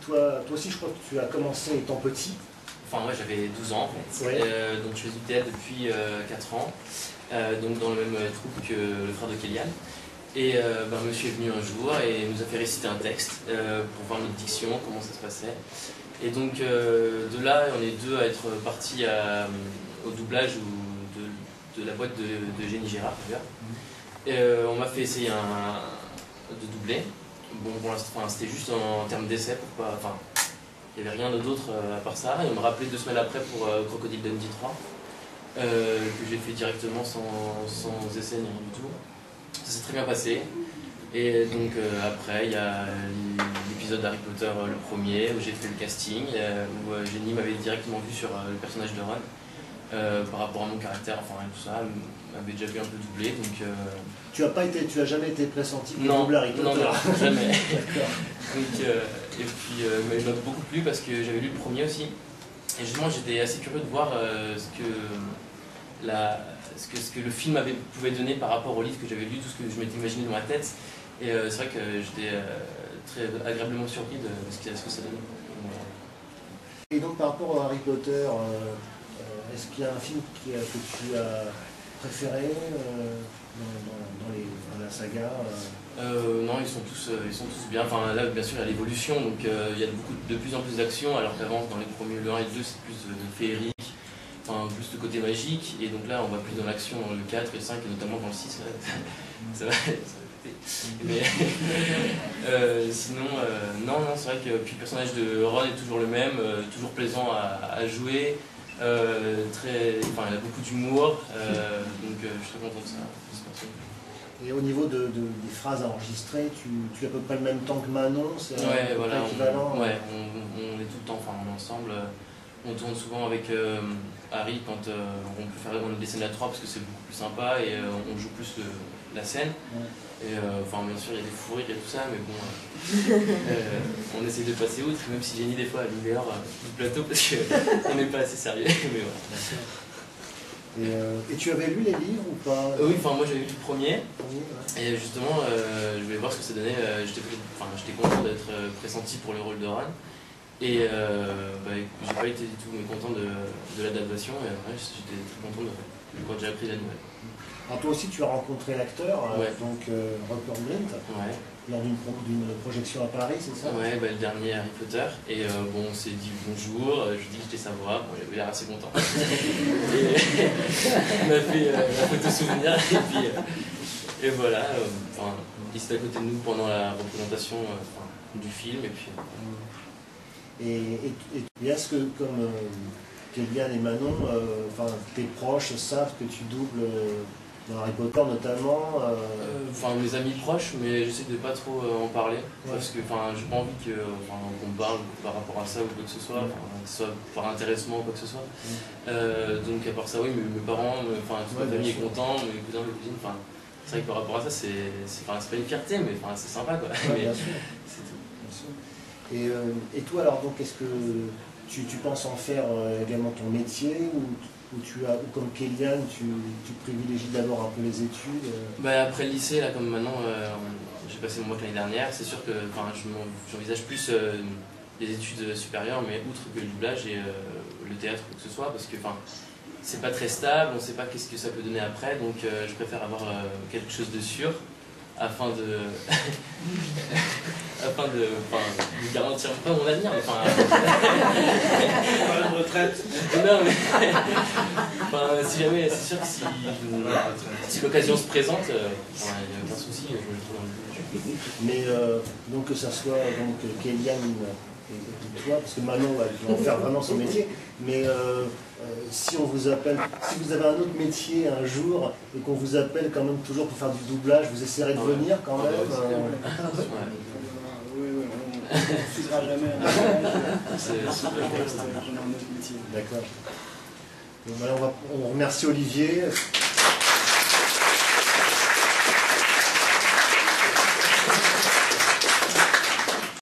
Toi aussi, je crois que tu as commencé étant petit. Enfin, moi j'avais 12 ans en fait. Ouais. Donc je fais du théâtre depuis 4 ans, donc dans le même troupe que le frère de Kélian. Et monsieur est venu un jour et nous a fait réciter un texte pour voir notre diction, comment ça se passait. Et donc de là, on est deux à être partis au doublage de la boîte de Génie Gérard. Et on m'a fait essayer de doubler. Bon, pour l'instant, c'était juste en termes d'essai, pour pas. Enfin, il n'y avait rien d'autre à part ça. Et on m'a rappelé 2 semaines après pour Crocodile Dundee 3, que j'ai fait directement sans essai ni rien du tout. Ça s'est très bien passé. Et donc après, il y a l'épisode d'Harry Potter, le premier, où j'ai fait le casting, où Génie m'avait directement vu sur le personnage de Ron, par rapport à mon caractère, enfin tout ça, m'avait déjà vu un peu doublé. Donc, tu as jamais été pressenti pour doubler Harry Potter? Non, jamais. Donc, et puis, mais il m'a beaucoup plu parce que j'avais lu le premier aussi. Et justement, j'étais assez curieux de voir ce que le film pouvait donner par rapport au livre que j'avais lu, tout ce que je m'étais imaginé dans ma tête. Et c'est vrai que j'étais très agréablement surpris de ce que ça donnait. Et donc par rapport à Harry Potter, est-ce qu'il y a un film que tu as préféré dans la saga? Non, ils sont tous bien. Enfin, là, bien sûr, il y a l'évolution, donc il y a de plus en plus d'action, alors qu'avant, dans les premiers, le 1 et le 2, c'est plus féerique, enfin, plus le côté magique, et donc là, on va plus dans l'action dans le 4 et le 5, et notamment dans le 6, ça va mais sinon, non, c'est vrai que puis le personnage de Ron est toujours le même, toujours plaisant à jouer, il a beaucoup d'humour, donc je suis très content de ça. Et au niveau des phrases enregistrées, tu as à peu près le même temps que Manon, c'est voilà, équivalent? On est tout le temps, enfin, on est ensemble. On tourne souvent avec Harry quand on peut faire des scènes à 3 parce que c'est beaucoup plus sympa et on joue plus la scène. Ouais. Et enfin, bien sûr, il y a des fous rires et tout ça, mais bon, on essaie de passer outre, même si Jenny, des fois, elle est dehors du plateau parce qu'on n'est pas assez sérieux. Mais voilà. Et tu avais lu les livres ou pas? Oui, enfin, moi j'avais lu le premier. Ouais. Et justement, je voulais voir ce que ça donnait. J'étais content d'être pressenti pour le rôle de Ron. Et j'ai pas été du tout mécontent de l'adaptation, et j'étais très content quand j'ai appris la nouvelle. Alors toi aussi tu as rencontré l'acteur, donc Rupert Grint, lors d'une projection à Paris, c'est ça? Ouais, le dernier Harry Potter, et bon, on s'est dit bonjour, je lui ai dit que j'étais sa voix, bon, il avait l'air assez content. Et on a fait la photo souvenir, et voilà, il était à côté de nous pendant la représentation du film, et puis... Et est-ce que, comme Kélian et Manon, tes proches savent que tu doubles dans Harry Potter notamment? Mes amis proches, mais j'essaie de pas trop en parler, parce que j'ai pas envie qu'on me parle par rapport à ça ou quoi que ce soit, que ce soit par intéressement ou quoi que ce soit. Donc à part ça, oui, mes parents, toute ma famille est content, mes cousins, mes cousines, c'est vrai que par rapport à ça, c'est pas une fierté, mais c'est sympa quoi. Bien sûr. C'est tout. Bien sûr. Et toi alors donc est-ce que tu penses en faire également ton métier ou comme Kélian tu privilégies d'abord un peu les études? Après le lycée, là comme maintenant j'ai passé mon mois l'année dernière, c'est sûr que j'envisage plus les études supérieures, mais outre que le doublage et le théâtre ou quoi que ce soit, parce que c'est pas très stable, on sait pas qu'est-ce que ça peut donner après, donc je préfère avoir quelque chose de sûr afin de garantir pas mon avenir, pas de retraite. Non, mais si jamais, c'est sûr que si l'occasion se présente, il n'y a aucun souci, je me trouve dans le jeu. Mais donc que ça soit Kélian et toi, parce que Manon va en faire vraiment son métier, mais si on vous appelle, si vous avez un autre métier un jour et qu'on vous appelle quand même toujours pour faire du doublage, vous essayerez de venir quand même? Oui, on ne refusera jamais un autre métier. D'accord. On remercie Olivier.